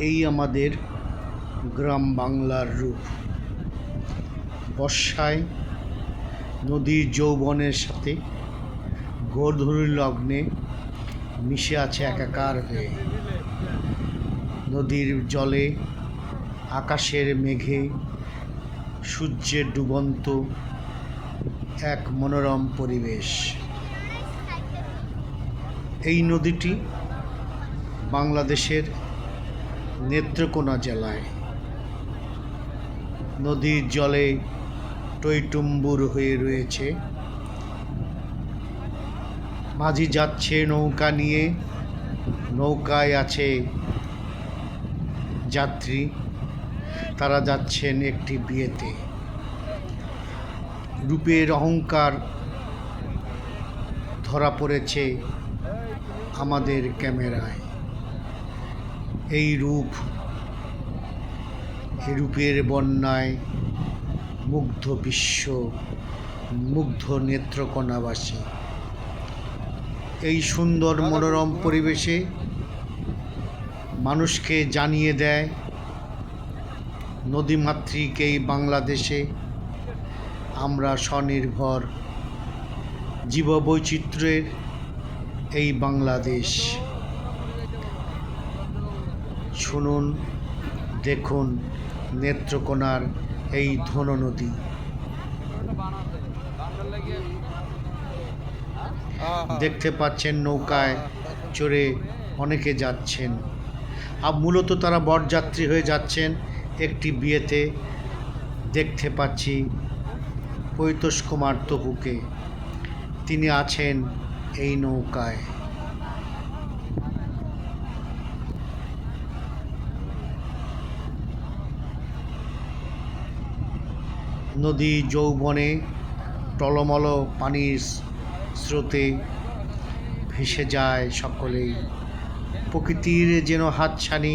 এই আমাদের গ্রাম বাংলার রূপ। বর্ষায় নদীর যৌবনের সাথে গোধূলি লগ্নে মিশে আছে একাকার হয়ে। নদীর জলে, আকাশের মেঘে, সূর্যের ডুবন্ত এক মনোরম পরিবেশ। এই নদীটি বাংলাদেশের নেত্রকোনা জেলায়। নদীর জলে টইটুম্বুর হয়ে রয়েছে। মাঝি যাচ্ছে নৌকা নিয়ে, নৌকায় আছে যাত্রী, তারা যাচ্ছেন একটি বিয়েতে। রূপের অহংকার ধরা পড়েছে আমাদের ক্যামেরায়। এই রূপের বন্যায় মুগ্ধ বিশ্ব, মুগ্ধ নেত্রকোনাবাসী। এই সুন্দর মনোরম পরিবেশে মানুষকে জানিয়ে দেয় নদীমাতৃক এই বাংলাদেশে আমরা স্বনির্ভর, জীববৈচিত্র্যের এই বাংলাদেশ। শুনুন, দেখুন নেত্রকোনার এই ধন নদী। দেখতে পাচ্ছেন নৌকায় চড়ে অনেকে যাচ্ছেন। আর মূলত তারা বরযাত্রী হয়ে যাচ্ছেন একটি বিয়েতে। দেখতে পাচ্ছি পৈতোষ কুমার তপুকে, তিনি আছেন এই নৌকায়। নদী যৌবনে টলমল পানির স্রোতে ভেসে যায় সকলেই। প্রকৃতির যেন হাতছানি